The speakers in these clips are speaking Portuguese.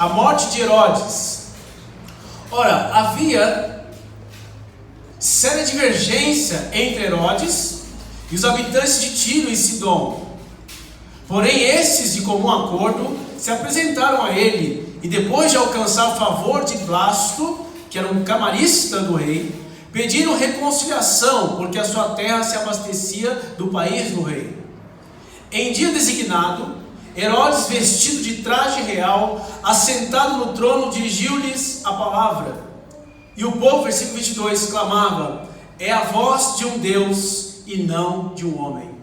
A morte de Herodes. Ora, havia séria divergência entre Herodes e os habitantes de Tiro e Sidom. Porém, estes, de comum acordo, se apresentaram a ele, e depois de alcançar o favor de Blasto, que era um camarista do rei, pediram reconciliação, porque a sua terra se abastecia do país do rei. Em dia designado, Herodes, vestido de traje real, assentado no trono, dirigiu-lhes a palavra. E o povo, versículo 22, clamava: é a voz de um Deus e não de um homem.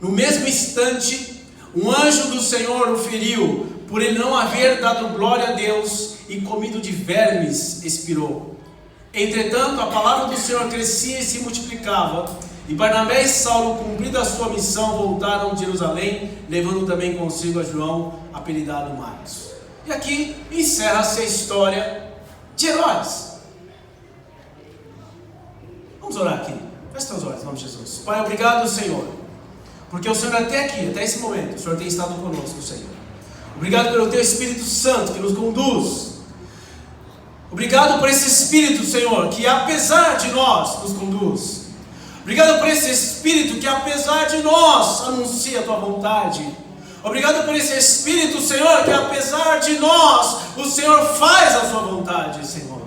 No mesmo instante, um anjo do Senhor o feriu, por ele não haver dado glória a Deus, e comido de vermes expirou. Entretanto, a palavra do Senhor crescia e se multiplicava, e Barnabé e Saulo, cumprida a sua missão, voltaram de Jerusalém, levando também consigo a João, apelidado Marcos. E aqui encerra-se a história de Herodes. Vamos orar aqui. Feche os olhos, em nome de Jesus. Pai, obrigado, Senhor, porque o Senhor até aqui, até esse momento, o Senhor tem estado conosco, Senhor. Obrigado pelo Teu Espírito Santo que nos conduz. Obrigado por esse Espírito, Senhor, que apesar de nós nos conduz. Obrigado por esse Espírito que apesar de nós anuncia a Tua vontade. Obrigado por esse Espírito, Senhor, que apesar de nós o Senhor faz a Sua vontade, Senhor.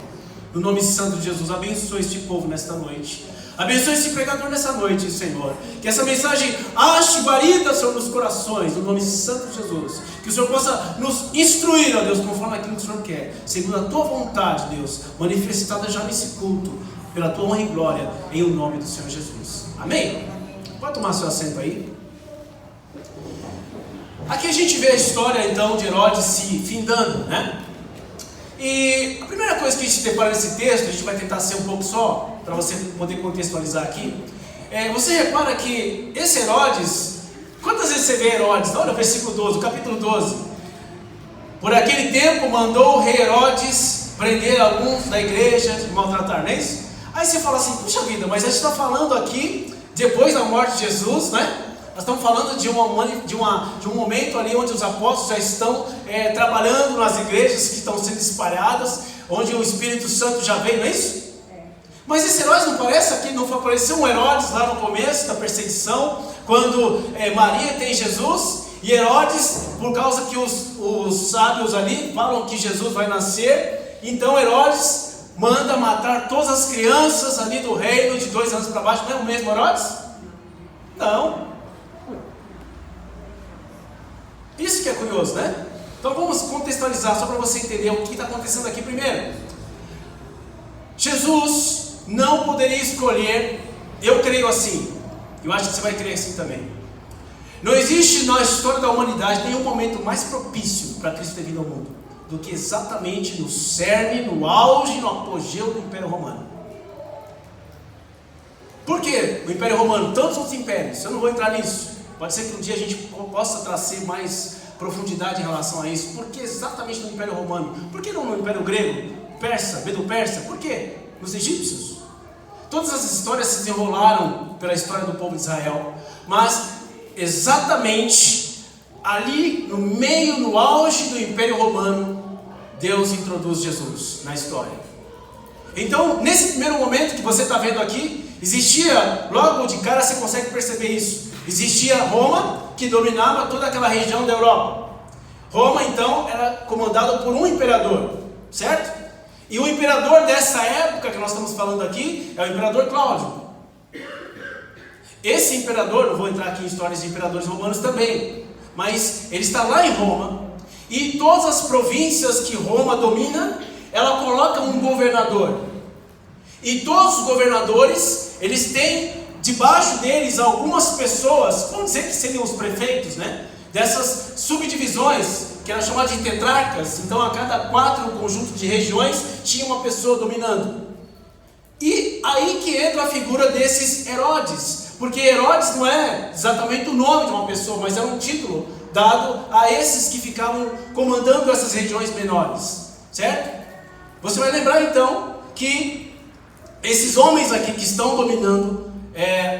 No nome santo de Jesus, abençoe este povo nesta noite. Abençoe esse pregador nessa noite, Senhor. Que essa mensagem ache guarida, Senhor, nos corações, no nome santo de Jesus. Que o Senhor possa nos instruir, ó Deus, conforme aquilo que o Senhor quer, segundo a Tua vontade, Deus, manifestada já nesse culto, pela Tua honra e glória, em o nome do Senhor Jesus. Amém? Pode tomar seu assento aí. Aqui a gente vê a história, então, de Herodes se findando, né? E a primeira coisa que a gente depara nesse texto, a gente vai tentar ser um pouco só, para você poder contextualizar aqui. Você repara que esse Herodes, quantas vezes você vê Herodes? Olha o versículo 12, o capítulo 12. Por aquele tempo mandou o rei Herodes prender alguns da igreja e maltratar, não é isso? Aí você fala assim, puxa vida, mas a gente está falando aqui, depois da morte de Jesus, né? Nós estamos falando de um momento ali onde os apóstolos já estão trabalhando nas igrejas que estão sendo espalhadas, onde o Espírito Santo já veio, não é isso? Mas esse Herodes não parece aqui, não apareceu um Herodes lá no começo da perseguição, quando Maria tem Jesus, e Herodes, por causa que os sábios ali falam que Jesus vai nascer, então Herodes manda matar todas as crianças ali do reino de 2 anos para baixo. Não é o mesmo Herodes? Não. Isso que é curioso, né? Então vamos contextualizar, só para você entender o que está acontecendo aqui primeiro. Jesus não poderia escolher, eu creio assim, eu acho que você vai crer assim também. Não existe na história da humanidade nenhum momento mais propício para Cristo ter vindo ao mundo do que exatamente no cerne, no auge, no apogeu do Império Romano. Por que o Império Romano? Tantos outros impérios, eu não vou entrar nisso. Pode ser que um dia a gente possa trazer mais profundidade em relação a isso. Por que exatamente no Império Romano? Por que não no Império Grego, Persa, Medo-Persa? Por quê? Nos egípcios. Todas as histórias se desenrolaram pela história do povo de Israel, mas exatamente ali no meio, no auge do Império Romano, Deus introduz Jesus na história. Então, nesse primeiro momento que você está vendo aqui, existia, logo de cara você consegue perceber isso, existia Roma, que dominava toda aquela região da Europa. Roma, então, era comandada por um imperador, certo? E o imperador dessa época que nós estamos falando aqui é o imperador Cláudio. Esse imperador, não vou entrar aqui em histórias de imperadores romanos também, mas ele está lá em Roma, e todas as províncias que Roma domina, ela coloca um governador. E todos os governadores, eles têm debaixo deles algumas pessoas, vamos dizer que seriam os prefeitos, né? Dessas subdivisões, que eram chamadas de tetrarcas. Então a cada 4 conjuntos de regiões tinha uma pessoa dominando. E aí que entra a figura desses Herodes, porque Herodes não é exatamente o nome de uma pessoa, mas é um título dado a esses que ficavam comandando essas regiões menores, certo? Você vai lembrar então que esses homens aqui que estão dominando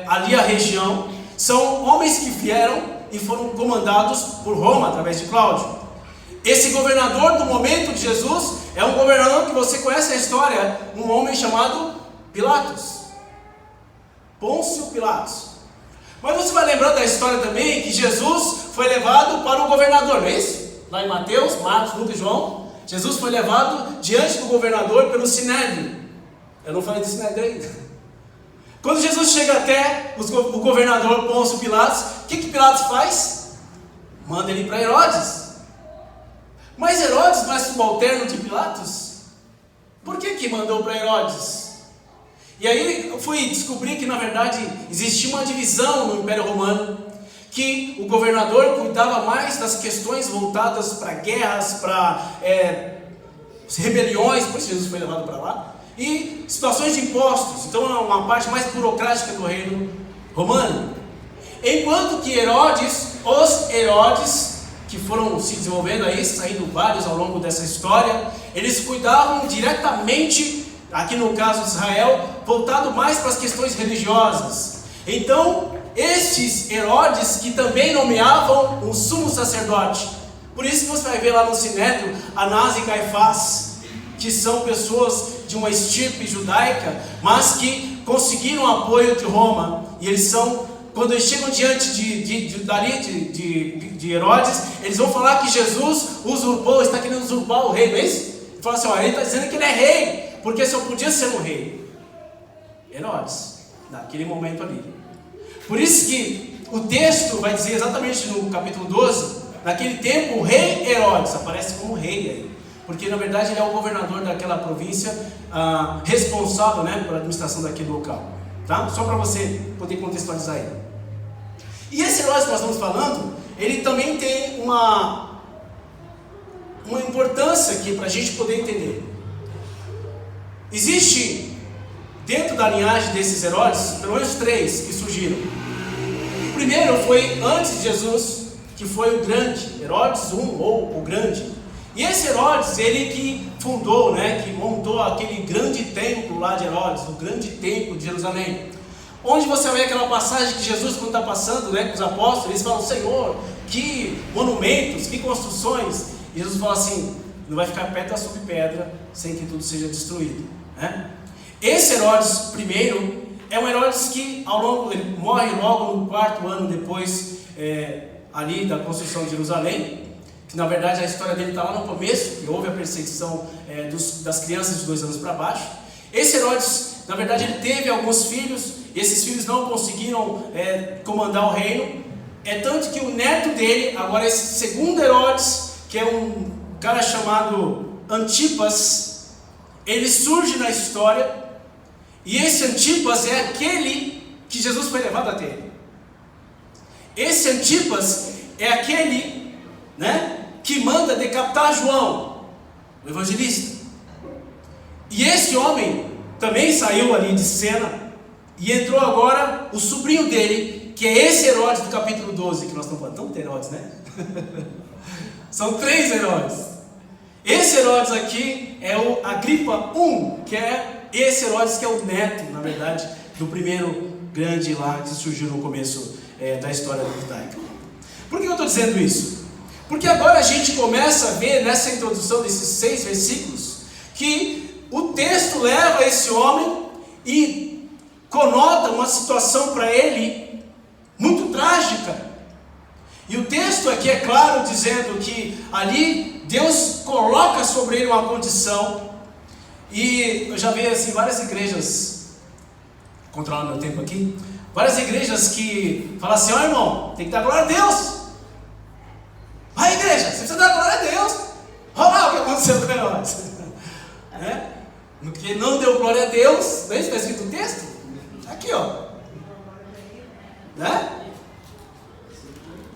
ali a região são homens que vieram e foram comandados por Roma através de Cláudio. Esse governador do momento de Jesus é um governador que você conhece a história, um homem chamado Pilatos, Pôncio Pilatos. Mas você vai lembrar da história também que Jesus foi levado para o governador, não é isso? Lá em Mateus, Marcos, Lucas e João, Jesus foi levado diante do governador pelo Sinédrio. Eu não falei do Sinédrio ainda. Quando Jesus chega até o governador Pôncio Pilatos, o que Pilatos faz? Manda ele para Herodes. Mas Herodes não é subalterno de Pilatos? Por que mandou para Herodes? E aí eu fui descobrir que na verdade existia uma divisão no Império Romano, que o governador cuidava mais das questões voltadas para guerras, para rebeliões, por isso Jesus foi levado para lá, e situações de impostos. Então é uma parte mais burocrática do reino romano. Enquanto que os Herodes, que foram se desenvolvendo aí, saindo vários ao longo dessa história, eles cuidavam diretamente, aqui no caso de Israel, voltado mais para as questões religiosas. Então, estes Herodes que também nomeavam um sumo sacerdote. Por isso que você vai ver lá no Sinédrio, Anás e Caifás, que são pessoas de uma estirpe judaica, mas que conseguiram apoio de Roma. E eles são, quando eles chegam diante de Herodes, eles vão falar que Jesus usurpou, está querendo usurpar o rei, não é isso? Ele fala assim, ele está dizendo que ele é rei, porque só podia ser um rei. Herodes, naquele momento ali. Por isso que o texto vai dizer exatamente no capítulo 12, naquele tempo o rei Herodes aparece como rei aí, porque na verdade ele é o governador daquela província, responsável, né, pela administração daquele local, tá? Só para você poder contextualizar ele. E esse Herodes que nós estamos falando, ele também tem uma importância aqui para a gente poder entender. Existe dentro da linhagem desses Herodes, pelo menos 3 que surgiram. O primeiro foi antes de Jesus, que foi o grande, Herodes I, ou o grande. E esse Herodes, ele que fundou, né, que montou aquele grande templo lá de Herodes, o grande templo de Jerusalém. Onde você vê aquela passagem que Jesus, quando está passando, né, com os apóstolos, eles falam, Senhor, que monumentos, que construções. E Jesus fala assim, não vai ficar pedra sobre pedra, sem que tudo seja destruído, né? Esse Herodes I é um Herodes que ele morre logo no 4º ano depois ali da construção de Jerusalém, que na verdade a história dele está lá no começo, que houve a perseguição das crianças de 2 anos para baixo. Esse Herodes, na verdade, ele teve alguns filhos, e esses filhos não conseguiram comandar o reino, tanto que o neto dele, agora esse segundo Herodes, que é um cara chamado Antipas, ele surge na história. E esse Antipas é aquele que Jesus foi levado até ele. Esse Antipas é aquele, né, que manda decapitar João, o evangelista. E esse homem também saiu ali de cena e entrou agora o sobrinho dele, que é esse Herodes do capítulo 12 que nós estamos falando. Não tem Herodes, né? São 3 Herodes. Esse Herodes aqui é o Agripa I, que é esse Herodes que é o neto, na verdade, do primeiro grande lá que surgiu no começo da história judaica. Por que eu estou dizendo isso? Porque agora a gente começa a ver nessa introdução desses 6 versículos que o texto leva esse homem e conota uma situação para ele muito trágica. E o texto aqui é claro dizendo que ali Deus coloca sobre ele uma condição. E eu já vi assim várias igrejas, controlando meu tempo aqui, várias igrejas que falam assim, irmão, tem que dar glória a Deus. Vai igreja, você precisa dar glória a Deus. Olha lá o que aconteceu com Herodes. Porque não deu glória a Deus, não é isso que está escrito no texto? Aqui, ó. Né?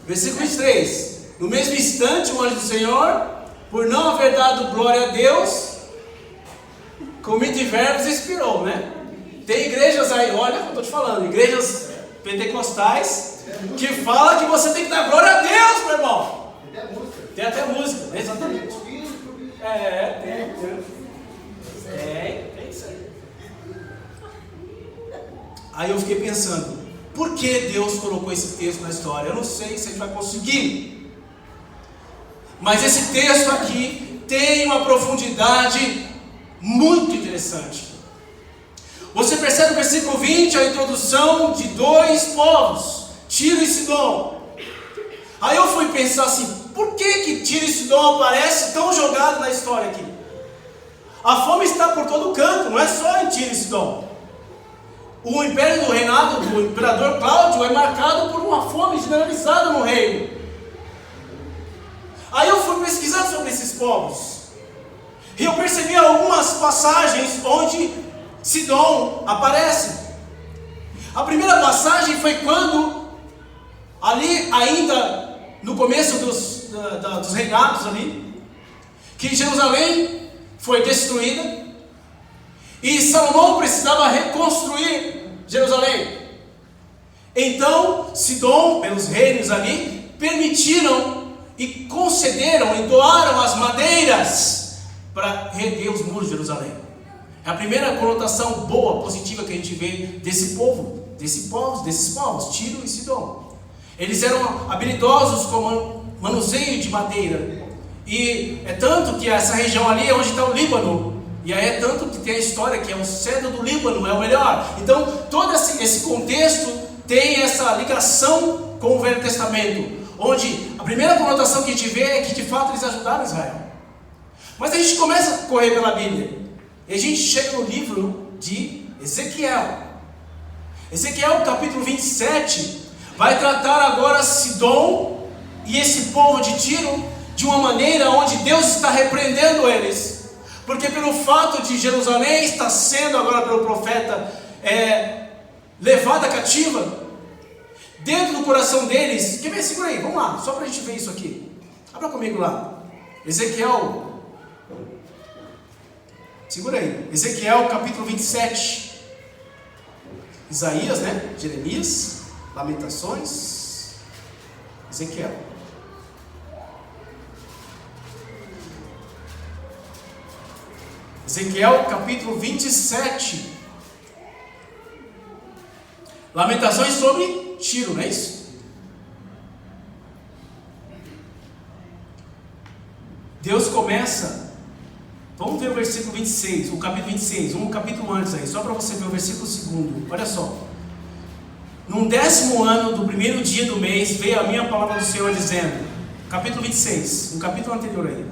Versículo 23. No mesmo instante, o anjo do Senhor, por não haver dado glória a Deus, com diversos expirou, né? Tem igrejas aí, olha, eu estou te falando, igrejas pentecostais que falam que você tem que dar glória a Deus, meu irmão. Tem até música, exatamente. Tem isso aí. Aí eu fiquei pensando, por que Deus colocou esse texto na história? Eu não sei se a gente vai conseguir Mas esse texto aqui tem uma profundidade muito interessante. Você percebe no versículo 20 a introdução de dois povos, Tiro e Sidom. Aí eu fui pensar assim, por que Tiro e Sidom aparece tão jogado na história aqui? A fome está por todo canto, não é só em Tiro e Sidom. O império do reinado do imperador Cláudio é marcado por uma fome generalizada no reino. Aí eu fui pesquisar sobre esses povos, e eu percebi algumas passagens onde Sidom aparece. A primeira passagem foi quando, ali ainda no começo dos reinados ali, que Jerusalém foi destruída, e Salomão precisava reconstruir Jerusalém. Então Sidom, pelos reinos ali, permitiram e concederam e doaram as madeiras para reerguer os muros de Jerusalém. É a primeira conotação boa, positiva que a gente vê desses povos, Tiro e Sidom. Eles eram habilidosos com manuseio de madeira. E é tanto que essa região ali é onde está o Líbano. E aí é tanto que tem a história que é o cedro do Líbano, é o melhor. Então todo esse contexto tem essa ligação com o Velho Testamento, onde a primeira conotação que a gente vê é que de fato eles ajudaram Israel. Mas a gente começa a correr pela Bíblia, e a gente chega no livro de Ezequiel. Ezequiel capítulo 27 vai tratar agora Sidom e esse povo de Tiro de uma maneira onde Deus está repreendendo eles, porque pelo fato de Jerusalém estar sendo agora pelo profeta levada cativa, dentro do coração deles, quer ver? Segura aí, vamos lá, só para a gente ver isso aqui. Abra comigo lá, Ezequiel, segura aí, Ezequiel capítulo 27, Isaías, né? Jeremias, Lamentações, Ezequiel. Ezequiel capítulo 27, Lamentações sobre Tiro, não é isso? Deus começa, vamos ver o versículo 26, o capítulo 26, um capítulo antes aí, só para você ver o versículo 2, olha só. No 10º ano do primeiro dia do mês, veio a minha palavra do Senhor dizendo, capítulo 26, um capítulo anterior aí: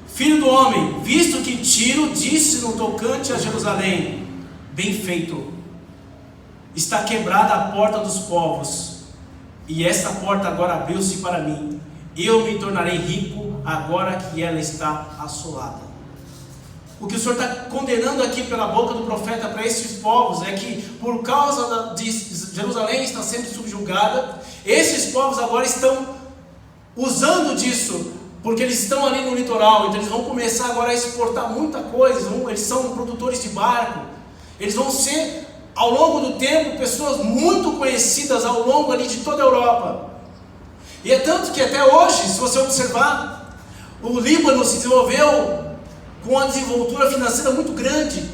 Filho do homem, visto que Tiro disse no tocante a Jerusalém, bem feito, está quebrada a porta dos povos, e esta porta agora abriu-se para mim, eu me tornarei rico agora que ela está assolada. O que o Senhor está condenando aqui pela boca do profeta para esses povos é que, por causa de Jerusalém estar sendo subjugada, esses povos agora estão usando disso, porque eles estão ali no litoral, então eles vão começar agora a exportar muita coisa, eles são produtores de barco, eles vão ser, ao longo do tempo, pessoas muito conhecidas ao longo ali de toda a Europa. E é tanto que até hoje, se você observar, o Líbano se desenvolveu com uma desenvoltura financeira muito grande.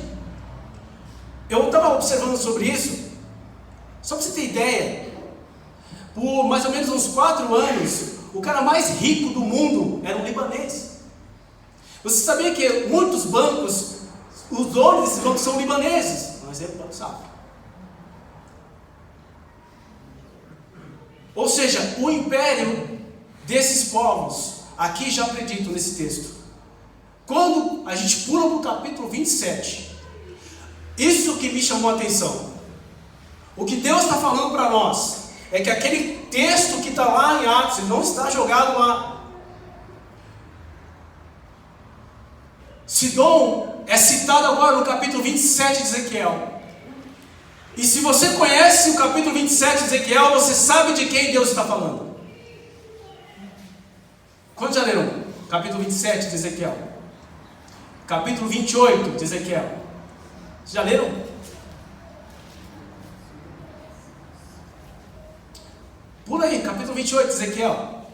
Eu estava observando sobre isso, só para você ter ideia, por mais ou menos uns 4 anos, o cara mais rico do mundo era um libanês. Você sabia que muitos bancos, os donos desses bancos são libaneses? Um exemplo, Banco Safra. Ou seja, o império desses povos, aqui já acredito nesse texto. Quando a gente pula para o capítulo 27, isso que me chamou a atenção. O que Deus está falando para nós é que aquele texto que está lá em Atos, ele não está jogado lá. Sidom é citado agora no capítulo 27 de Ezequiel. E se você conhece o capítulo 27 de Ezequiel, você sabe de quem Deus está falando. Quantos já leram? Capítulo 27 de Ezequiel. Capítulo 28 de Ezequiel. Já leram? Pula aí, capítulo 28 de Ezequiel.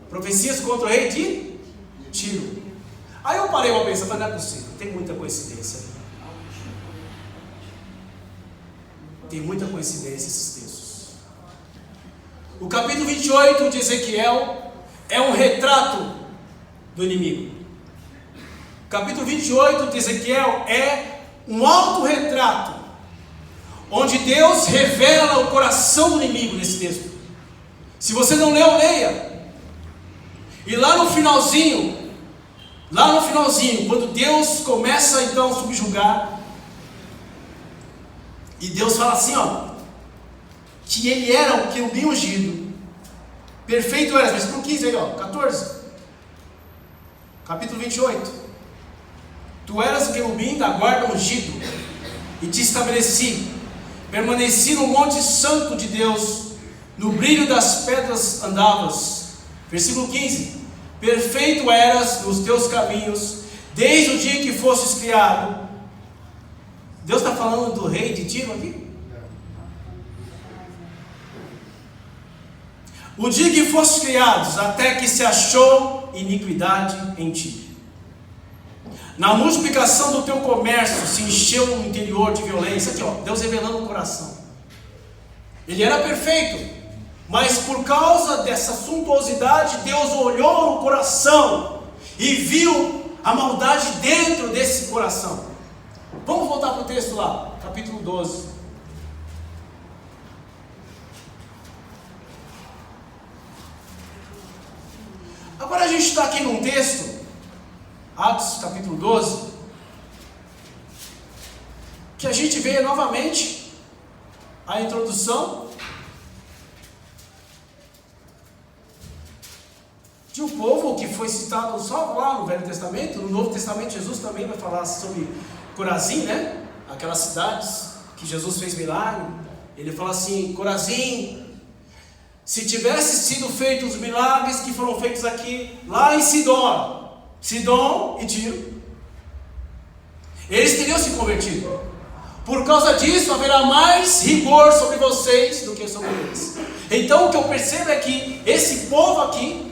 Profecias contra o rei de Tiro. Aí eu parei uma pensar, mas não é possível, tem muita coincidência. Tem muita coincidência esses textos. O capítulo 28 de Ezequiel é um retrato do inimigo. O capítulo 28 de Ezequiel é um autorretrato, onde Deus revela o coração do inimigo nesse texto. Se você não leu, leia. E lá no finalzinho, quando Deus começa então a subjugar, e Deus fala assim, que ele era o querubim ungido, perfeito era, versículo 15 aí, 14, capítulo 28, tu eras o querubim da guarda ungido, e te estabeleci, permaneci no monte santo de Deus, no brilho das pedras andavas, versículo 15, perfeito eras nos teus caminhos, desde o dia que fostes criado. Deus está falando do rei de Tiro aqui? O dia que fostes criados, até que se achou iniquidade em ti. Na multiplicação do teu comércio se encheu o interior de violência. Aqui, Deus revelando o coração. Ele era perfeito, mas por causa dessa suntuosidade, Deus olhou no coração e viu a maldade dentro desse coração. Vamos voltar para o texto lá, capítulo 12. Agora a gente está aqui num texto, Atos capítulo 12, que a gente vê novamente a introdução de um povo que foi citado só lá no Velho Testamento. No Novo Testamento Jesus também vai falar sobre Corazim, né? Aquelas cidades que Jesus fez milagre. Ele fala assim: Corazim, se tivesse sido feitos os milagres que foram feitos aqui, lá em Sidom e Tiro, eles teriam se convertido. Por causa disso haverá mais rigor sobre vocês do que sobre eles. Então o que eu percebo é que esse povo aqui,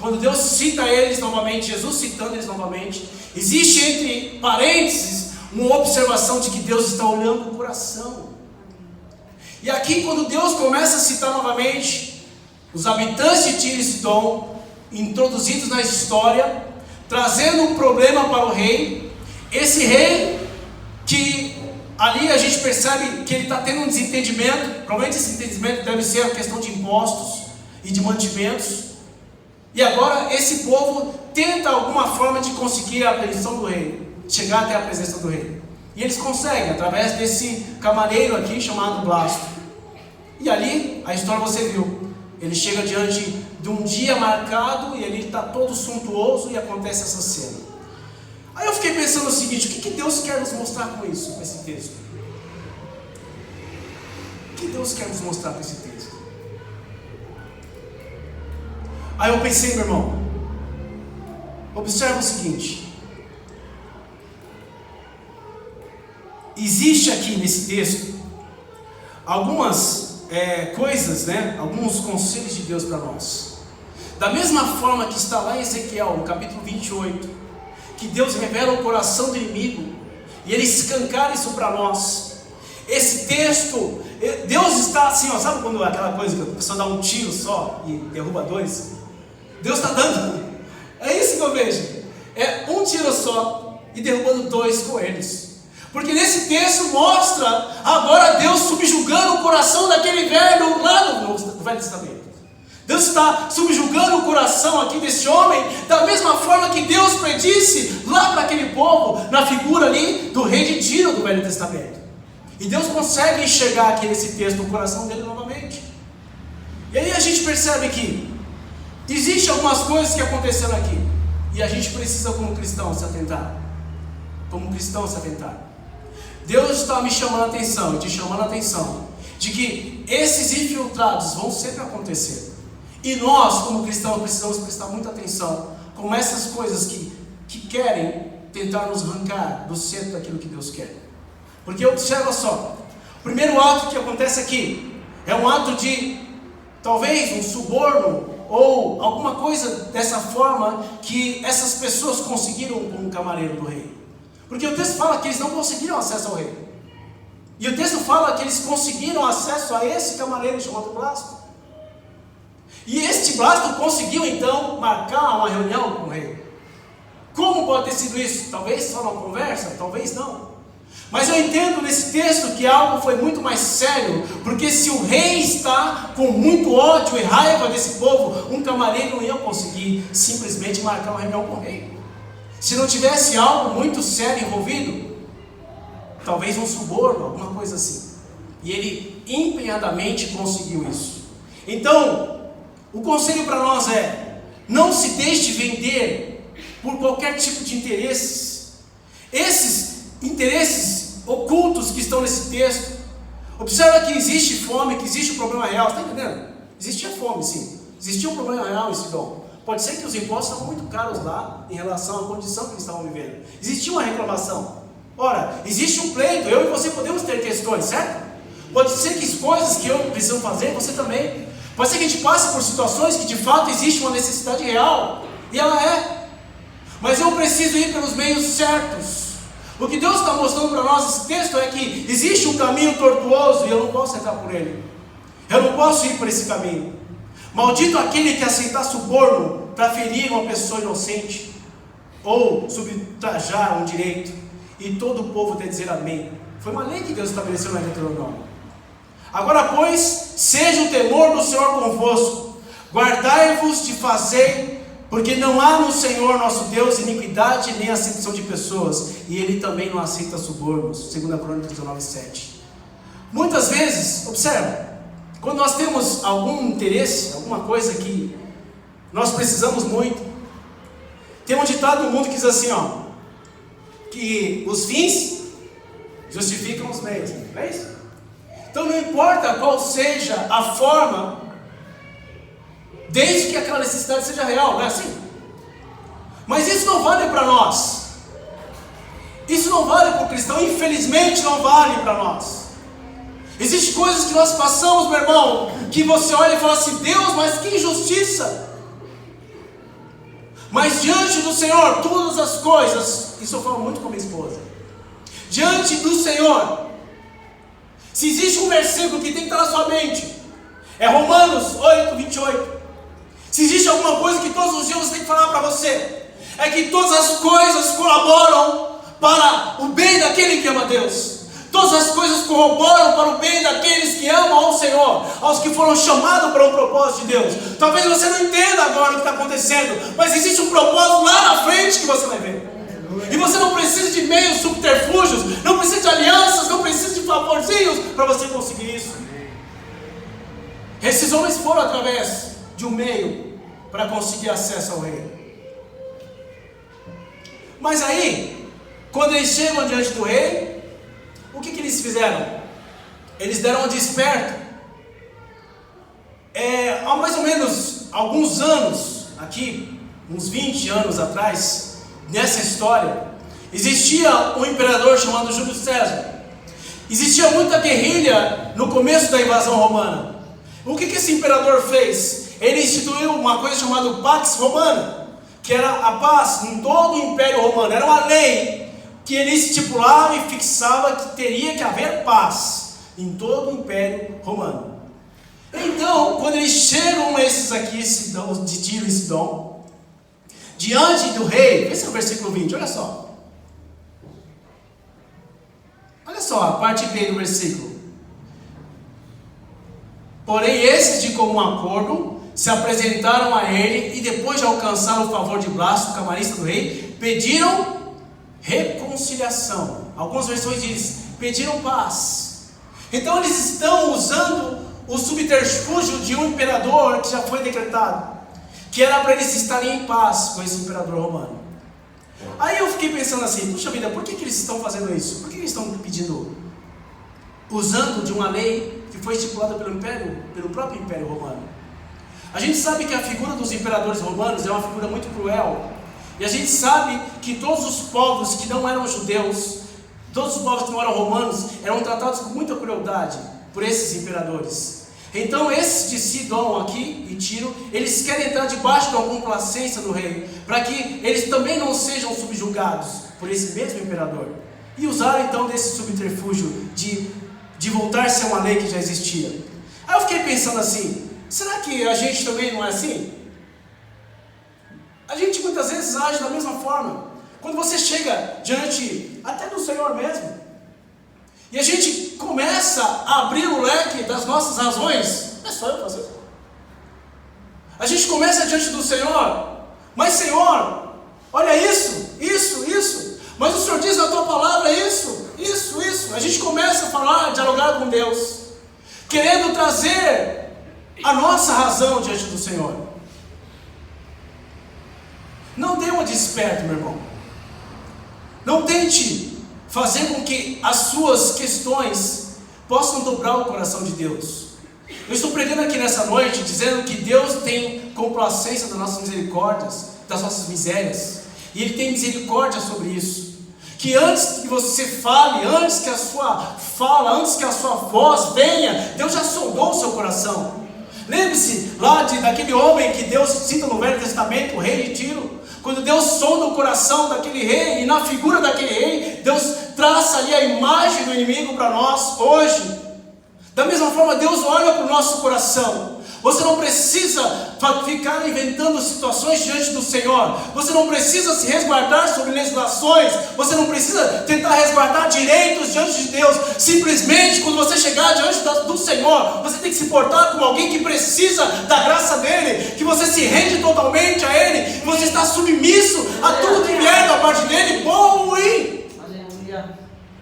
quando Deus cita eles novamente, Jesus citando eles novamente, existe entre parênteses uma observação de que Deus está olhando o coração. E aqui, quando Deus começa a citar novamente os habitantes de Tiro e Sidom, introduzidos na história, trazendo um problema para o rei, esse rei que ali a gente percebe que ele está tendo um desentendimento. Provavelmente esse entendimento deve ser a questão de impostos e de mantimentos. E agora esse povo tenta alguma forma de conseguir a permissão do rei, chegar até a presença do rei. E eles conseguem, através desse camareiro aqui chamado Blasto. E ali, a história você viu, ele chega diante de um dia marcado e ele está todo suntuoso e acontece essa cena. Aí eu fiquei pensando o seguinte: o que Deus quer nos mostrar com isso, com esse texto? O que Deus quer nos mostrar com esse texto? Aí eu pensei, meu irmão, observa o seguinte: existe aqui nesse texto algumas coisas, né? Alguns conselhos de Deus para nós. Da mesma forma que está lá em Ezequiel, no capítulo 28, que Deus revela o coração do inimigo e Ele escancara isso para nós. Esse texto, Deus está assim, sabe quando aquela coisa que a pessoa dá um tiro só e derruba dois? Deus está dando, é isso que eu vejo, é um tiro só e derrubando dois coelhos. Porque nesse texto mostra agora Deus subjugando o coração daquele velho lá no Velho Testamento. Deus está subjugando o coração aqui desse homem, da mesma forma que Deus predisse lá para aquele povo, na figura ali do rei de Tiro do Velho Testamento. E Deus consegue enxergar aqui nesse texto o coração dele novamente. E aí a gente percebe que existem algumas coisas que aconteceram aqui, e a gente precisa como cristão se atentar. Deus está me chamando a atenção, te chamando a atenção, de que esses infiltrados vão sempre acontecer. E nós, como cristãos, precisamos prestar muita atenção com essas coisas que querem tentar nos arrancar do centro daquilo que Deus quer. Porque observa só, o primeiro ato que acontece aqui é um ato de, talvez, um suborno, ou alguma coisa dessa forma que essas pessoas conseguiram com o camareiro do rei. Porque o texto fala que eles não conseguiram acesso ao rei. E o texto fala que eles conseguiram acesso a esse camareiro chamado Blasto. E este Blasto conseguiu então marcar uma reunião com o rei. Como pode ter sido isso? Talvez só uma conversa, talvez não. Mas eu entendo nesse texto que algo foi muito mais sério, porque se o rei está com muito ódio e raiva desse povo, um camareiro não ia conseguir simplesmente marcar uma reunião com o rei. Se não tivesse algo muito sério envolvido, talvez um suborno, alguma coisa assim. E ele empenhadamente conseguiu isso. Então, o conselho para nós é: não se deixe vender por qualquer tipo de interesses. Esses interesses ocultos que estão nesse texto. Observa que existe fome, que existe um problema real. Está entendendo? Existia fome, sim. Existia um problema real em Sidom. Pode ser que os impostos estavam muito caros lá em relação à condição que eles estavam vivendo. Existia uma reclamação. Ora, existe um pleito. Eu e você podemos ter questões, certo? Pode ser que as coisas que eu preciso fazer, você também. Pode ser que a gente passe por situações que de fato existe uma necessidade real. E ela é. Mas eu preciso ir pelos meios certos. O que Deus está mostrando para nós nesse texto é que existe um caminho tortuoso e eu não posso entrar por ele. Eu não posso ir por esse caminho. Maldito aquele que aceitar suborno para ferir uma pessoa inocente ou subtrajar um direito. E todo o povo deve dizer amém. Foi uma lei que Deus estabeleceu na Deuteronômio. Agora, pois, seja o temor do Senhor convosco. Guardai-vos de fazer, porque não há no Senhor nosso Deus iniquidade nem acepção de pessoas, e Ele também não aceita subornos. 2 Crônicas 19:7. Muitas vezes, observa, quando nós temos algum interesse, alguma coisa que nós precisamos muito, tem um ditado no mundo que diz assim, que os fins justificam os meios. Não é isso? Então não importa qual seja a forma, desde que aquela necessidade seja real, não é assim? Mas isso não vale para nós. Isso não vale para o cristão, infelizmente não vale para nós. Existem coisas que nós passamos, meu irmão, que você olha e fala assim, Deus, mas que injustiça. Mas diante do Senhor, todas as coisas, isso eu falo muito com minha esposa, diante do Senhor, se existe um versículo que tem que estar na sua mente, é Romanos 8:28. Se existe alguma coisa que todos os dias você tem que falar para você, é que todas as coisas colaboram para o bem daquele que ama a Deus. Todas as coisas corroboram para o bem daqueles que amam ao Senhor, aos que foram chamados para um propósito de Deus. Talvez você não entenda agora o que está acontecendo, mas existe um propósito lá na frente que você vai ver. E você não precisa de meios subterfúgios, não precisa de alianças, não precisa de favorzinhos para você conseguir isso. Esses homens foram através de um meio para conseguir acesso ao rei. Mas aí, quando eles chegam diante do rei, o que eles fizeram? Eles deram um desperto. Há mais ou menos alguns anos, aqui, uns 20 anos atrás, nessa história, existia um imperador chamado Júlio César. Existia muita guerrilha no começo da invasão romana. O que esse imperador fez? Ele instituiu uma coisa chamada Pax Romana, que era a paz em todo o Império Romano. Era uma lei que ele estipulava e fixava que teria que haver paz em todo o Império Romano. Então, quando eles chegam esses aqui, de Tiro e Sidom, diante do rei, esse é o versículo 20, olha só. Olha só a parte B do versículo. Porém, esses de comum acordo se apresentaram a ele e depois de alcançar o favor de Blasto, camarista do rei, pediram reconciliação. Algumas versões dizem, pediram paz. Então eles estão usando o subterfúgio de um imperador que já foi decretado, que era para eles estarem em paz com esse imperador romano. Aí eu fiquei pensando assim, puxa vida, por que eles estão fazendo isso? Por que eles estão pedindo, usando de uma lei que foi estipulada pelo próprio Império Romano? A gente sabe que a figura dos imperadores romanos é uma figura muito cruel. E a gente sabe que todos os povos que não eram judeus, todos os povos que não eram romanos, eram tratados com muita crueldade por esses imperadores. Então esses de Sidom aqui e Tiro, eles querem entrar debaixo da complacência do rei, para que eles também não sejam subjugados por esse mesmo imperador. E usaram então desse subterfúgio de voltar-se a uma lei que já existia. Aí eu fiquei pensando assim, Será que a gente também não é assim? A gente muitas vezes age da mesma forma. Quando você chega diante até do Senhor mesmo, e a gente começa a abrir o leque das nossas razões, é só eu fazer. A gente começa diante do Senhor, mas Senhor, olha isso, mas o Senhor diz na tua palavra isso. A gente começa a falar, dialogar com Deus, querendo trazer a nossa razão diante do Senhor. Não dê uma de esperto, meu irmão. Não tente fazer com que as suas questões possam dobrar o coração de Deus. Eu estou pregando aqui nessa noite, dizendo que Deus tem complacência das nossas misericórdias, das nossas misérias, e Ele tem misericórdia sobre isso. Que antes que você fale, antes que a sua voz venha, Deus já sondou o seu coração. Lembre-se lá daquele homem que Deus cita no Velho Testamento, o rei de Tiro. Quando Deus sonda o coração daquele rei, e na figura daquele rei, Deus traça ali a imagem do inimigo para nós hoje. Da mesma forma, Deus olha para o nosso coração. Você não precisa ficar inventando situações diante do Senhor. Você não precisa se resguardar sobre legislações. Você não precisa tentar resguardar direitos diante de Deus. Simplesmente, quando você chegar diante do Senhor, você tem que se portar como alguém que precisa da graça dEle, que você se rende totalmente a Ele, que você está submisso a tudo que vier da parte dEle, bom ou ruim.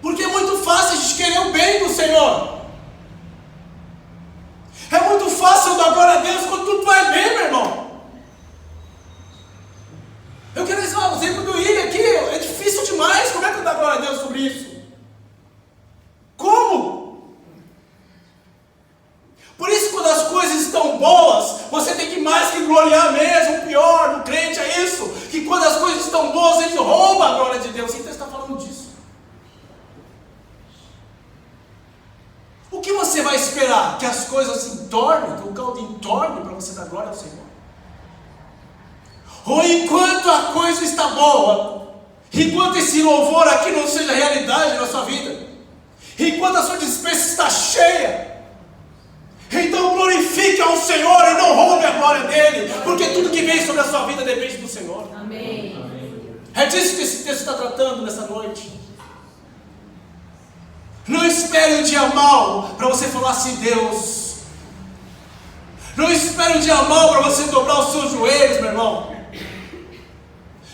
Porque é muito fácil a gente querer o bem do Senhor. É muito fácil dar glória a Deus quando tudo vai bem, meu irmão. Eu quero dizer o exemplo do William aqui, é difícil demais. Como é que eu dou glória a Deus sobre isso? Como? Por isso, quando as coisas estão boas, você tem que mais que gloriar mesmo. O pior do crente é isso, que quando as coisas estão boas, ele rouba a glória de Deus. Então está falando disso. O que você vai esperar? Que as coisas entornem, que o caldo entorne para você dar glória ao Senhor? Ou enquanto a coisa está boa, enquanto esse louvor aqui não seja realidade na sua vida, enquanto a sua despensa está cheia, então glorifique ao Senhor e não roube a glória dEle, porque tudo que vem sobre a sua vida depende do Senhor. Amém. É disso que esse texto está tratando nessa noite. Não espere um dia mau para você falar assim, Deus. Não espere um dia mau para você dobrar os seus joelhos, meu irmão.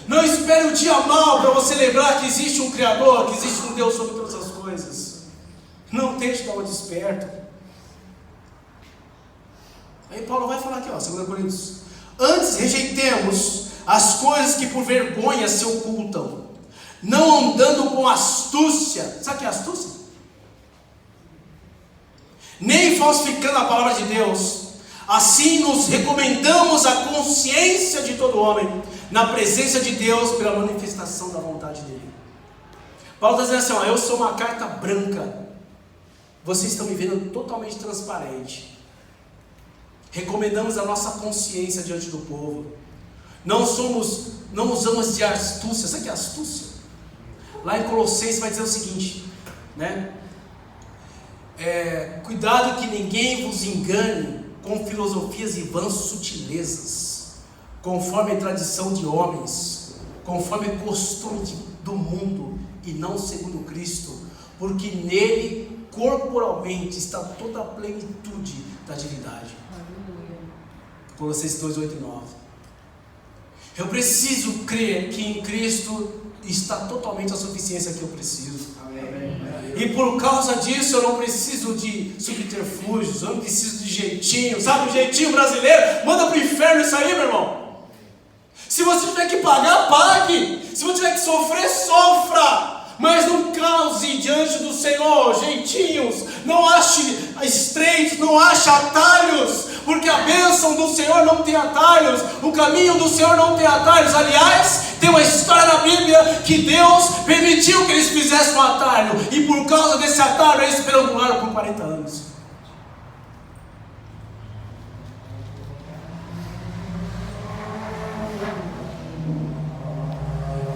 Não espere um dia mau para você lembrar que existe um Criador, que existe um Deus sobre todas as coisas. Não tente dar uma desperto. Aí Paulo vai falar aqui, 2 Coríntios. Antes rejeitemos as coisas que por vergonha se ocultam, não andando com astúcia. Sabe o que é astúcia? Nem falsificando a palavra de Deus. Assim nos recomendamos a consciência de todo homem na presença de Deus pela manifestação da vontade dele. Paulo está dizendo assim, eu sou uma carta branca, vocês estão me vendo totalmente transparente. Recomendamos a nossa consciência diante do povo. Não usamos de astúcia. Sabe o que é astúcia? Lá em Colossenses vai dizer o seguinte, né? Cuidado que ninguém vos engane com filosofias e vãs sutilezas, conforme a tradição de homens, conforme o costume do mundo, e não segundo Cristo, porque nele corporalmente está toda a plenitude da divindade. Colossenses 2, 8 e 9. Eu preciso crer que em Cristo está totalmente a suficiência que eu preciso. E por causa disso eu não preciso de subterfúgios, eu não preciso de jeitinho, sabe, o jeitinho brasileiro, manda para o inferno isso aí, meu irmão. Se você tiver que pagar, pague. Se você tiver que sofrer, sofra. Mas não cause diante do Senhor jeitinhos, não ache estreitos, não ache atalhos, porque a bênção do Senhor não tem atalhos, o caminho do Senhor não tem atalhos. Aliás, tem uma história na Bíblia que Deus permitiu que eles fizessem um atalho, e por causa desse atalho eles perambularam por 40 anos.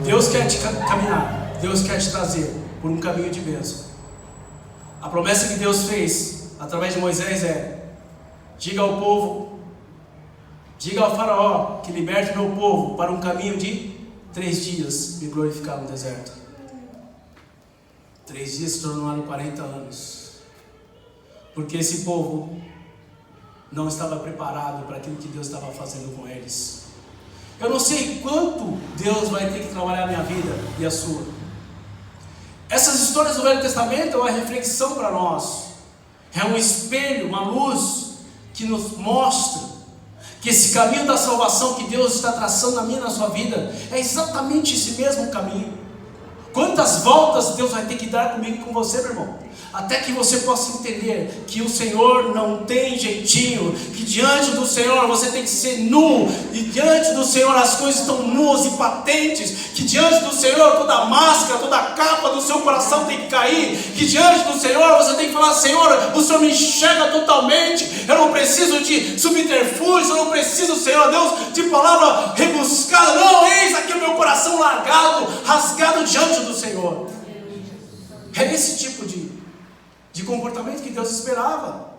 Deus quer te caminhar, Deus quer te trazer por um caminho de bênção. A promessa que Deus fez através de Moisés é: diga ao povo Diga ao faraó que liberte meu povo para um caminho de 3 dias me glorificar no deserto. 3 dias se tornaram 40 anos. Porque esse povo não estava preparado para aquilo que Deus estava fazendo com eles. Eu não sei quanto Deus vai ter que trabalhar a minha vida e a sua. Essas histórias do Velho Testamento é uma reflexão para nós. É um espelho, uma luz que nos mostra que esse caminho da salvação que Deus está traçando na minha e na sua vida é exatamente esse mesmo caminho. Quantas voltas Deus vai ter que dar comigo e com você, meu irmão? Até que você possa entender que o Senhor não tem jeitinho, que diante do Senhor você tem que ser nu, e diante do Senhor as coisas estão nuas e patentes, que diante do Senhor toda a máscara, toda a capa do seu coração tem que cair, que diante do Senhor você tem que falar: Senhor, o Senhor me enxerga totalmente, eu não preciso de subterfúgios, eu não preciso, Senhor Deus, de palavra rebuscada, não, eis aqui o meu coração largado, rasgado diante do Senhor. É esse tipo de comportamento que Deus esperava.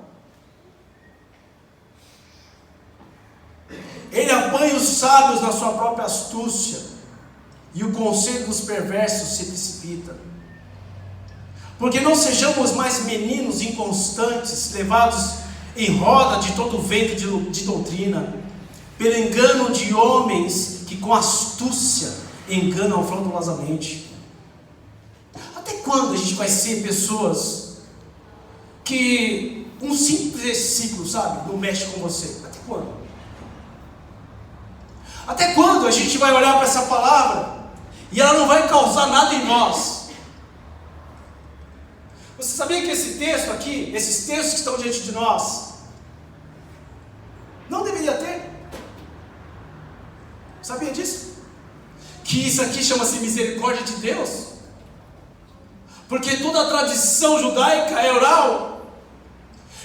Ele apanha os sábios na sua própria astúcia, e o conselho dos perversos se precipita. Porque não sejamos mais meninos inconstantes, levados em roda de todo vento de doutrina, pelo engano de homens que com astúcia enganam fraudulosamente. Até quando a gente vai ser pessoas que um simples versículo, sabe, não mexe com você? Até quando? Até quando a gente vai olhar para essa palavra e ela não vai causar nada em nós? Você sabia que esse texto aqui, esses textos que estão diante de nós, não deveria ter? Sabia disso? Que isso aqui chama-se misericórdia de Deus? Porque toda a tradição judaica é oral,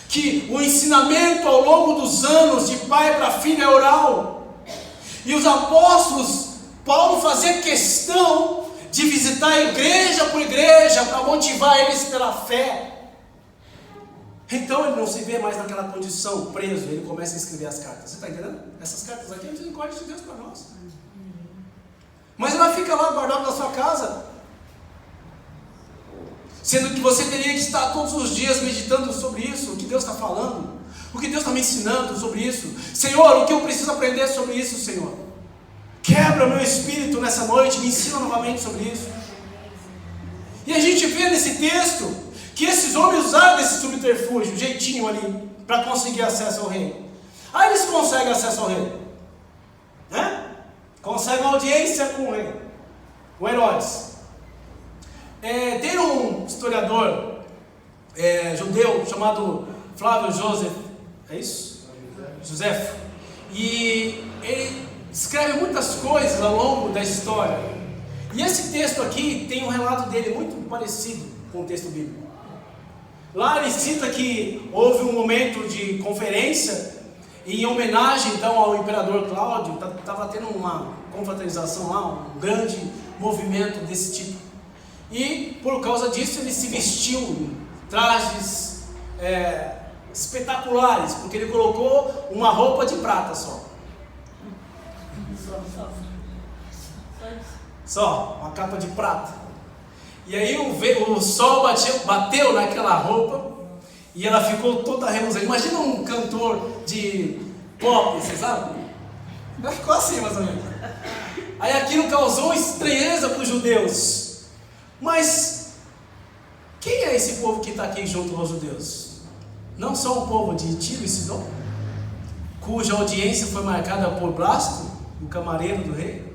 que o ensinamento ao longo dos anos, de pai para filho, é oral. E os apóstolos, Paulo fazia questão de visitar igreja por igreja para motivar eles pela fé. Então ele não se vê mais naquela condição, preso, ele começa a escrever as cartas. Você está entendendo? Essas cartas aqui é a misericórdia de Deus para nós. Mas ela fica lá guardada na sua casa, sendo que você teria que estar todos os dias meditando sobre isso, o que Deus está falando, o que Deus está me ensinando sobre isso. Senhor, o que eu preciso aprender sobre isso, Senhor? Quebra o meu espírito nessa noite, me ensina novamente sobre isso. E a gente vê nesse texto que esses homens usaram esse subterfúgio, jeitinho ali, para conseguir acesso ao rei. Aí eles conseguem acesso ao rei, né? Conseguem audiência com o rei, o Herodes. Tem um historiador judeu chamado Flávio Joseph, é isso? Joseph. E ele escreve muitas coisas ao longo da história. E esse texto aqui tem um relato dele muito parecido com o texto bíblico. Lá ele cita que houve um momento de conferência em homenagem então ao imperador Cláudio. Estava tendo uma confraternização lá, um grande movimento desse tipo. E por causa disso ele se vestiu em trajes espetaculares, porque ele colocou uma roupa de prata só. Só, uma capa de prata. E aí o sol bateu naquela roupa e ela ficou toda reluzente. Imagina um cantor de pop, você sabe? Ela ficou assim mais ou menos. Aí aquilo causou estranheza para os judeus. Mas quem é esse povo que está aqui junto aos judeus? Não são o povo de Tiro e Sidom, cuja audiência foi marcada por Blasto, o camareiro do rei?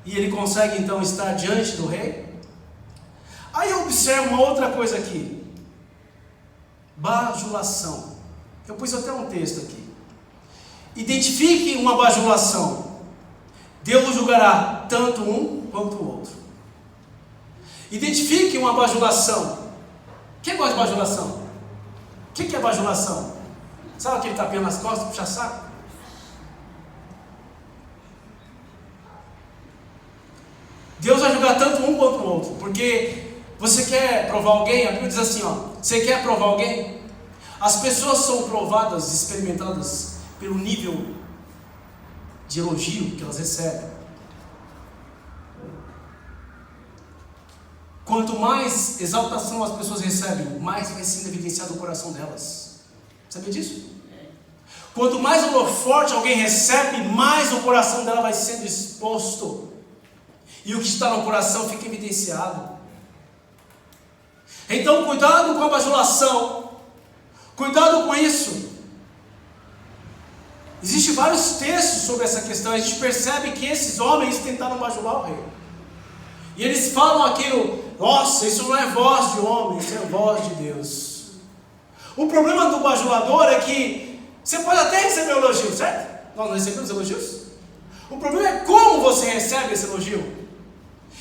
E ele consegue então estar diante do rei? Aí eu observo uma outra coisa aqui: bajulação. Eu pus até um texto aqui. Identifique uma bajulação. Deus julgará tanto um quanto o outro. Identifique uma bajulação. Quem gosta de bajulação? O que é bajulação? Sabe aquele tapinha nas costas, puxa saco? Deus vai julgar tanto um quanto o outro. Porque você quer provar alguém, a Bíblia diz assim, ó, você quer provar alguém? As pessoas são provadas, experimentadas pelo nível de elogio que elas recebem. Quanto mais exaltação as pessoas recebem, mais vai sendo evidenciado o coração delas. Sabia disso? Quanto mais holofote alguém recebe, mais o coração dela vai sendo exposto. E o que está no coração fica evidenciado. Então, cuidado com a bajulação. Cuidado com isso. Existem vários textos sobre essa questão. A gente percebe que esses homens tentaram bajular o rei. E eles falam aquilo: nossa, isso não é voz de homem, isso é voz de Deus. O problema do bajulador é que você pode até receber elogio, certo? Nós não recebemos elogios. O problema é como você recebe esse elogio.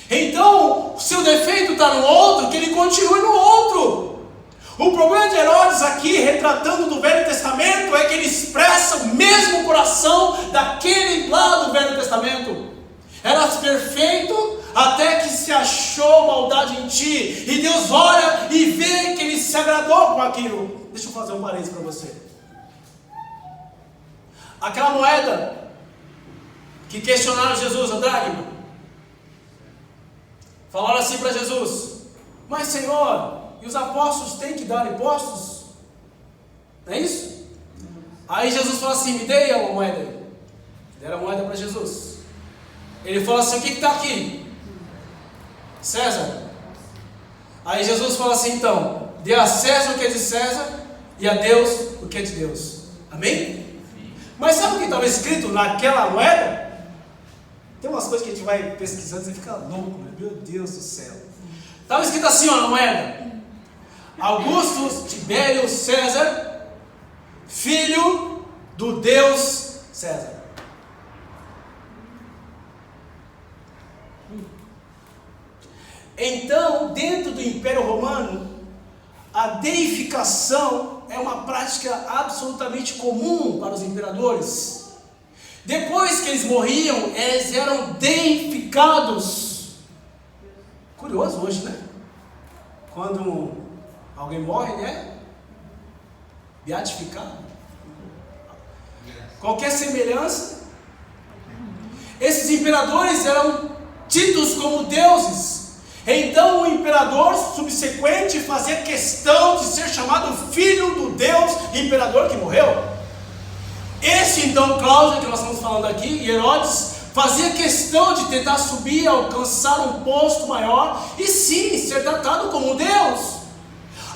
Então, o seu defeito está no outro, que ele continue no outro. O problema de Herodes aqui, retratando do Velho Testamento, é que ele expressa o mesmo coração daquele lá do Velho Testamento. Eras perfeito até que se achou maldade em ti. E Deus olha e vê que ele se agradou com aquilo. Deixa eu fazer um parênteses para você. Aquela moeda que questionaram Jesus, a dracma, falaram assim para Jesus: mas Senhor, e os apóstolos têm que dar impostos? Não é isso? Aí Jesus falou assim: me dê a moeda. Deram a moeda para Jesus. Ele falou assim: o que está aqui? César. Aí Jesus falou assim: então, dê a César o que é de César e a Deus o que é de Deus. Amém? Mas sabe o que estava escrito naquela moeda? Tem umas coisas que a gente vai pesquisando e você fica louco, né? Meu Deus do céu. Estava escrito assim, ó, na moeda: Augusto Tibério César, filho do Deus César. Então, dentro do Império Romano, a deificação é uma prática absolutamente comum para os imperadores. Depois que eles morriam, eles eram deificados. Curioso hoje, né? Quando alguém morre, né? Beatificado. Qualquer semelhança. Esses imperadores eram tidos como deuses. Então o imperador subsequente fazia questão de ser chamado filho do Deus imperador que morreu. Esse então Cláudio, que nós estamos falando aqui, e Herodes, fazia questão de tentar subir, alcançar um posto maior e sim, ser tratado como Deus.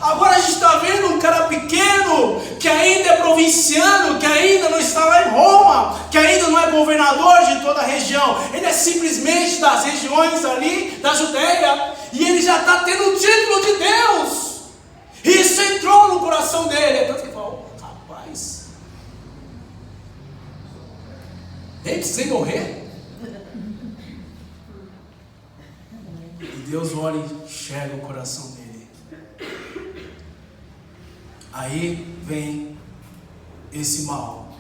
Agora a gente está vendo um cara pequeno, que ainda é provinciano, que ainda não está lá em Roma, que ainda não é governador de toda a região. Ele é simplesmente das regiões ali da Judéia, e ele já está tendo o título de Deus. Isso entrou no coração dele. É tanto que falou: rapaz, nem precisei morrer. E Deus olha e enxerga o coração dele. Aí vem esse mal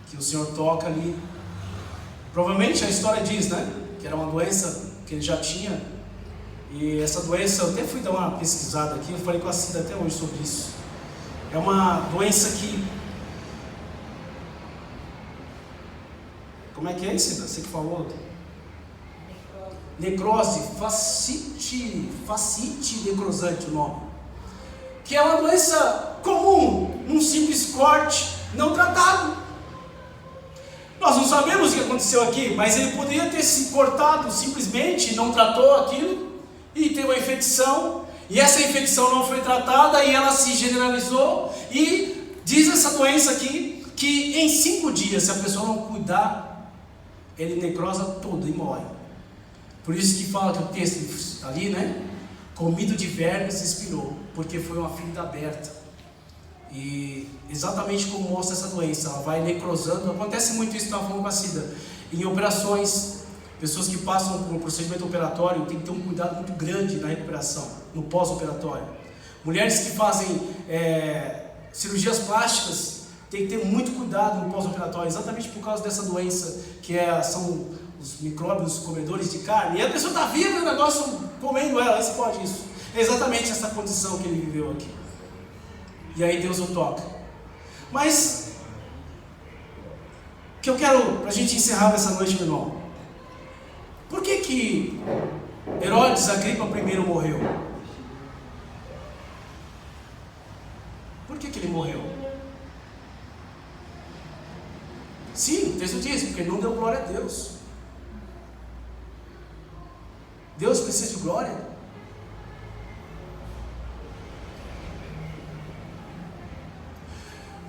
que o Senhor toca ali. Provavelmente a história diz, né? Que era uma doença que ele já tinha. E essa doença, eu até fui dar uma pesquisada aqui, eu falei com a Cida até hoje sobre isso. É uma doença que... Como é que é, Cida? Você que falou? Necrose, fascite necrosante o nome. Que é uma doença comum, um simples corte não tratado. Nós não sabemos o que aconteceu aqui, mas ele poderia ter se cortado simplesmente, não tratou aquilo e teve uma infecção, e essa infecção não foi tratada e ela se generalizou, e diz essa doença aqui que em 5 dias, se a pessoa não cuidar, ele necrosa todo e morre. Por isso que fala que o texto ali, né? Comido de vermes expirou, porque foi uma ferida aberta. E exatamente como mostra essa doença, ela vai necrosando. Acontece muito isso, estava falando com a Cida, em operações. Pessoas que passam por um procedimento operatório tem que ter um cuidado muito grande na recuperação, no pós-operatório. Mulheres que fazem cirurgias plásticas tem que ter muito cuidado no pós-operatório, exatamente por causa dessa doença, que são os micróbios comedores de carne. E a pessoa está viva e o negócio comendo ela, você pode isso. É exatamente essa condição que ele viveu aqui. E aí Deus o toca. Mas o que eu quero, para a gente encerrar nessa noite, meu irmão, por que Herodes Agripa I morreu? Por que ele morreu? Sim, o texto diz, porque ele não deu glória a Deus. Deus precisa de glória.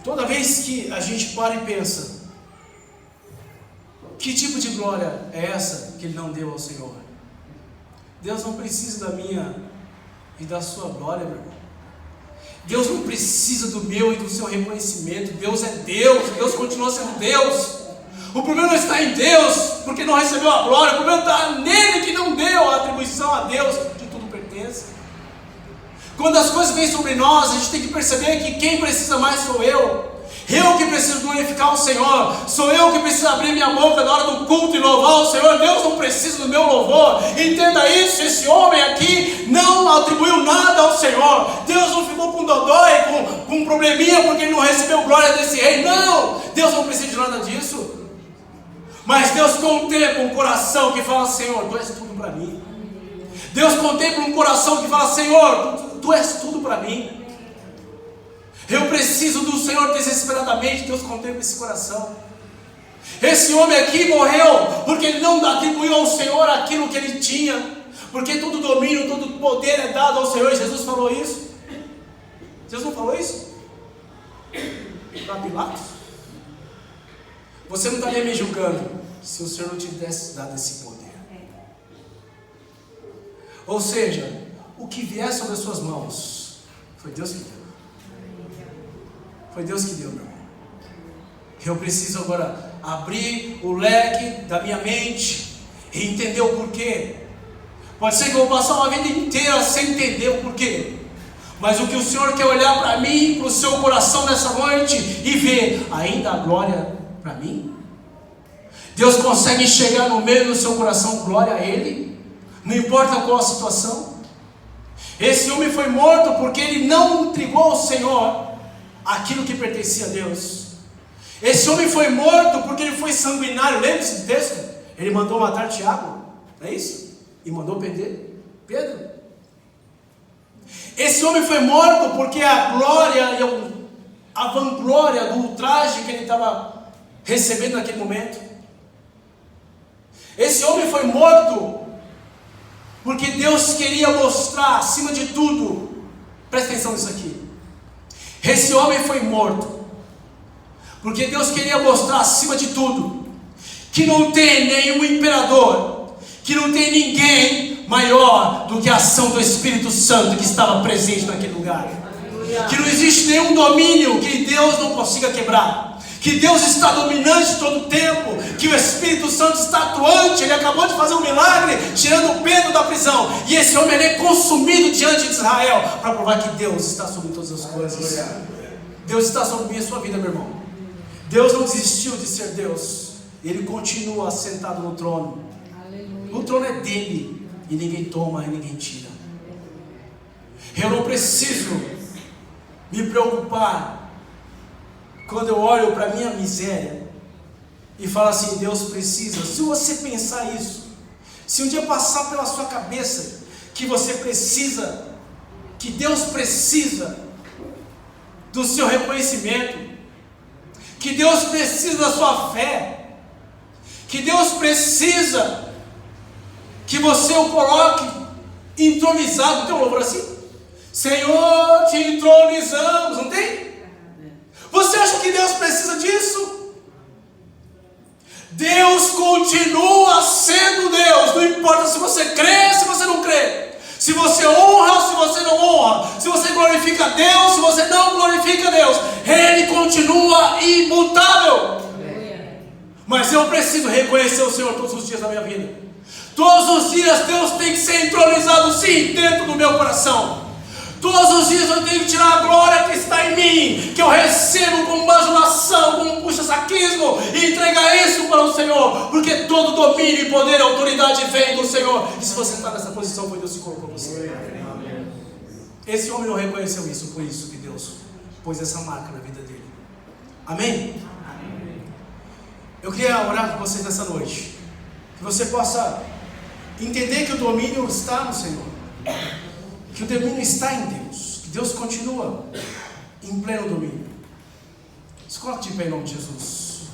Toda vez que a gente para e pensa, que tipo de glória é essa que ele não deu ao Senhor? Deus não precisa da minha e da sua glória, meu irmão. Deus não precisa do meu e do seu reconhecimento. Deus é Deus, Deus continua sendo Deus. O problema não está em Deus, porque não recebeu a glória. O problema está nele, que não deu a atribuição a Deus, que tudo pertence. Quando as coisas vêm sobre nós, a gente tem que perceber que quem precisa mais sou eu. Eu que preciso glorificar o Senhor. Sou eu que preciso abrir minha boca na hora do culto e louvar o Senhor. Deus não precisa do meu louvor. Entenda isso, esse homem aqui não atribuiu nada ao Senhor. Deus não ficou com dodói, com um probleminha porque ele não recebeu glória desse rei. Não, Deus não precisa de nada disso. Mas Deus contempla um coração que fala: Senhor, Tu és tudo para mim. Deus contempla um coração que fala: Senhor, tu és tudo para mim. Eu preciso do Senhor desesperadamente. Deus contempla esse coração. Esse homem aqui morreu porque ele não atribuiu ao Senhor aquilo que ele tinha, porque todo domínio, todo poder é dado ao Senhor. Jesus falou isso. Jesus não falou isso para Pilatos? Você não estaria me julgando se o Senhor não tivesse dado esse poder. Ou seja, o que vier sobre as suas mãos foi Deus que deu. Foi Deus que deu, meu irmão. Eu preciso agora abrir o leque da minha mente e entender o porquê. Pode ser que eu vou passar uma vida inteira sem entender o porquê, mas o que o Senhor quer olhar para mim, para o seu coração nessa noite e ver: ainda há glória para mim? Deus consegue enxergar no meio do seu coração glória a Ele, não importa qual a situação. Esse homem foi morto porque ele não entregou ao Senhor aquilo que pertencia a Deus. Esse homem foi morto porque ele foi sanguinário. Lembra-se do texto? Ele mandou matar Tiago, não é isso? E mandou prender Pedro. Esse homem foi morto porque a glória e a vanglória do ultraje que ele estava recebendo naquele momento. Esse homem foi morto porque Deus queria mostrar, acima de tudo, presta atenção nisso aqui. Esse homem foi morto porque Deus queria mostrar, acima de tudo, que não tem nenhum imperador, que não tem ninguém maior do que a ação do Espírito Santo que estava presente naquele lugar. Que não existe nenhum domínio que Deus não consiga quebrar, que Deus está dominante todo o tempo, que o Espírito Santo está atuante. Ele acabou de fazer um milagre, tirando Pedro da prisão, e esse homem é consumido diante de Israel, para provar que Deus está sobre todas as coisas. Deus está sobre mim e a sua vida, meu irmão. Deus não desistiu de ser Deus, Ele continua sentado no trono. O trono é dele, e ninguém toma e ninguém tira. Eu não preciso me preocupar quando eu olho para a minha miséria e falo assim: Deus precisa. Se você pensar isso, se um dia passar pela sua cabeça que você precisa, que Deus precisa do seu reconhecimento, que Deus precisa da sua fé, que Deus precisa que você o coloque entronizado. Tem um louvor assim: Senhor, te entronizamos, não tem? Você acha que Deus precisa disso? Deus continua sendo Deus, não importa se você crê, se você não crê, se você honra ou se você não honra, se você glorifica a Deus, se você não glorifica a Deus, Ele continua imutável. Mas eu preciso reconhecer o Senhor todos os dias da minha vida. Todos os dias Deus tem que ser entronizado, sim, dentro do meu coração. Todos os dias eu tenho que tirar a glória que está em mim, que eu recebo como bajulação, como puxa-saquismo, e entregar isso para o Senhor, porque todo domínio e poder e autoridade vem do Senhor. E se você está nessa posição, foi Deus que colocou você. Esse homem não reconheceu isso, foi isso que Deus pôs essa marca na vida dele. Amém? Amém. Eu queria orar com vocês nessa noite, que você possa entender que o domínio está no Senhor, que o domínio está em Deus, que Deus continua em pleno domínio. Se coloque de pé em nome de Jesus.